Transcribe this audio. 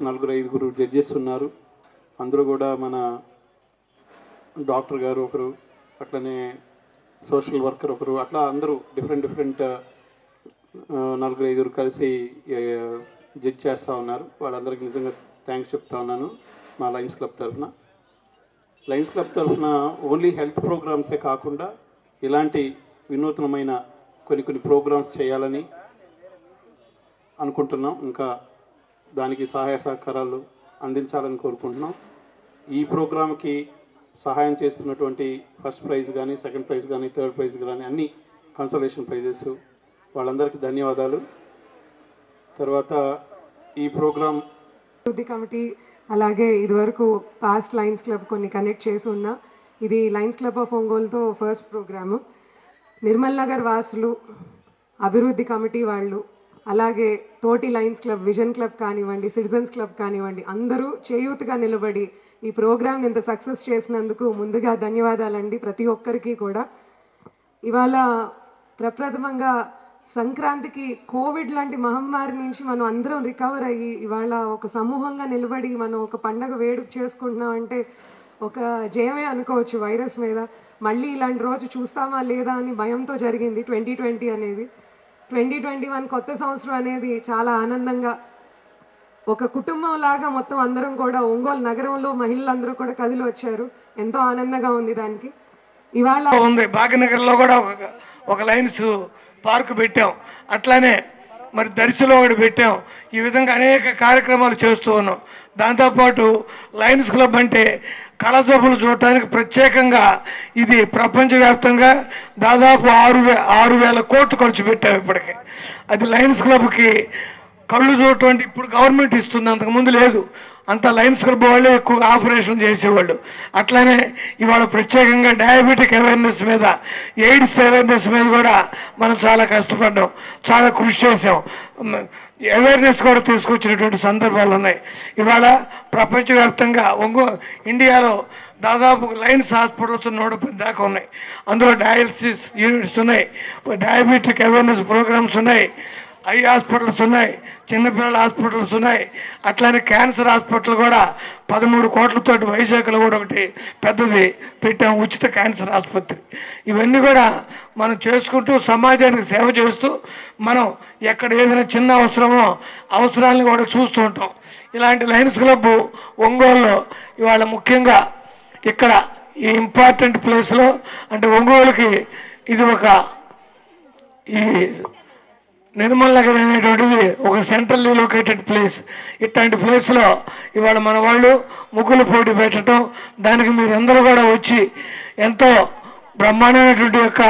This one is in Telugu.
నలుగురు ఐదుగురు జడ్జెస్ ఉన్నారు. అందరూ కూడా మన డాక్టర్ గారు ఒకరు, అట్లనే సోషల్ వర్కర్ ఒకరు, అట్లా అందరూ డిఫరెంట్ నలుగురు ఐదుగురు కలిసి జడ్జ్ చేస్తూ ఉన్నారు. వాళ్ళందరికీ నిజంగా థ్యాంక్స్ చెప్తా ఉన్నాను మా లయన్స్ క్లబ్ తరఫున. లయన్స్ క్లబ్ తరఫున ఓన్లీ హెల్త్ ప్రోగ్రామ్సే కాకుండా ఇలాంటి వినూత్నమైన కొన్ని ప్రోగ్రామ్స్ చేయాలని అనుకుంటున్నాం. ఇంకా దానికి సహాయ సహకారాలు అందించాలని కోరుకుంటున్నాం. ఈ ప్రోగ్రామ్కి సహాయం చేస్తున్నటువంటి ఫస్ట్ ప్రైజ్ కానీ, సెకండ్ ప్రైజ్ కానీ, థర్డ్ ప్రైజ్ కానీ అన్ని కన్సోలేషన్ ప్రైజెస్, వాళ్ళందరికీ ధన్యవాదాలు. తర్వాత ఈ ప్రోగ్రాం అభివృద్ధి కమిటీ అలాగే ఇదివరకు పాస్ట్ లయన్స్ క్లబ్ కొన్ని కనెక్ట్ చేసి ఉన్నా. ఇది లయన్స్ క్లబ్ ఆఫ్ ఒంగోలుతో ఫస్ట్ ప్రోగ్రాము. నిర్మల్ నగర్ వాసులు, అభివృద్ధి కమిటీ వాళ్ళు, అలాగే తోటి లయన్స్ క్లబ్, విజన్ క్లబ్ కానివ్వండి, సిటిజన్స్ క్లబ్ కానివ్వండి, అందరూ చేయూతగా నిలబడి ఈ ప్రోగ్రామ్ని ఇంత సక్సెస్ చేసినందుకు ముందుగా ధన్యవాదాలండి ప్రతి ఒక్కరికి కూడా. ఇవాళ ప్రప్రథమంగా సంక్రాంతికి కోవిడ్ లాంటి మహమ్మారి నుంచి మనం అందరం రికవర్ అయ్యి ఇవాళ ఒక సమూహంగా నిలబడి మనం ఒక పండగ వేడుక చేసుకుంటున్నాం అంటే ఒక జయమే అనుకోవచ్చు వైరస్ మీద. మళ్ళీ ఇలాంటి రోజు చూస్తామా లేదా అని భయంతో జరిగింది 2020 అనేది. 2021 కొత్త సంవత్సరం అనేది చాలా ఆనందంగా ఒక కుటుంబం లాగా మొత్తం అందరం కూడా ఒంగోలు నగరంలో మహిళలందరూ కూడా కదిలి వచ్చారు. ఎంతో ఆనందంగా ఉంది. దానికి ఇవాళ ఉంది భాగ్యనగర్లో కూడా ఒక లయన్స్ పార్క్ పెట్టాం, అట్లానే మరి దర్శిలో ఒకటి పెట్టాం. ఈ విధంగా అనేక కార్యక్రమాలు చేస్తూ ఉన్నాం. దాంతోపాటు లయన్స్ క్లబ్ అంటే కళాజబ్బులు చూడటానికి ప్రత్యేకంగా ఇది ప్రపంచవ్యాప్తంగా దాదాపు 6,000 కోట్లు ఖర్చు పెట్టాం ఇప్పటికి. అది లయన్స్ క్లబ్కి కళ్ళు చూడటం ఇప్పుడు గవర్నమెంట్ ఇస్తుంది, అంతకుముందు లేదు. అంత లయన్స్ క్లబ్ వాళ్ళే ఎక్కువగా ఆపరేషన్ చేసేవాళ్ళు. అట్లానే ఇవాళ ప్రత్యేకంగా డయాబెటిక్ అవేర్నెస్ మీద, ఎయిడ్స్ అవేర్నెస్ మీద కూడా మనం చాలా కష్టపడ్డాం, చాలా కృషి చేసాం. అవేర్నెస్ కూడా తీసుకొచ్చినటువంటి సందర్భాలు ఉన్నాయి. ఇవాళ ప్రపంచవ్యాప్తంగా ఇండియాలో దాదాపు లయన్స్ హాస్పిటల్స్ 110 దాకా ఉన్నాయి. అందులో డయాలసిస్ యూనిట్స్ ఉన్నాయి, డయాబెటిక్ అవేర్నెస్ ప్రోగ్రామ్స్ ఉన్నాయి, ఐ హాస్పిటల్స్ ఉన్నాయి, చిన్నపిల్లల హాస్పిటల్స్ ఉన్నాయి. అట్లానే క్యాన్సర్ హాస్పిటల్ కూడా 13 కోట్లతో వైజాగ్లో కూడా ఒకటి పెద్దది పెట్టాం, ఉచిత క్యాన్సర్ ఆసుపత్రి. ఇవన్నీ కూడా మనం చేసుకుంటూ సమాజానికి సేవ చేస్తూ మనం ఎక్కడ ఏదైనా చిన్న అవసరాలను కూడా చూస్తూ ఉంటాం. ఇలాంటి లయన్స్ క్లబ్ ఒంగోలులో ఇవాళ ముఖ్యంగా ఇక్కడ ఈ ఇంపార్టెంట్ ప్లేస్లో అంటే ఒంగోలుకి ఇది ఒక ఈ నిర్మల్ నగర్ అనేటువంటిది ఒక సెంట్రల్లీ లొకేటెడ్ ప్లేస్. ఇట్లాంటి ప్లేస్లో ఇవాళ మన వాళ్ళు ముగ్గులు పోటీ పెట్టడం, దానికి మీరందరూ కూడా వచ్చి ఎంతో బ్రహ్మాండమైనటువంటి యొక్క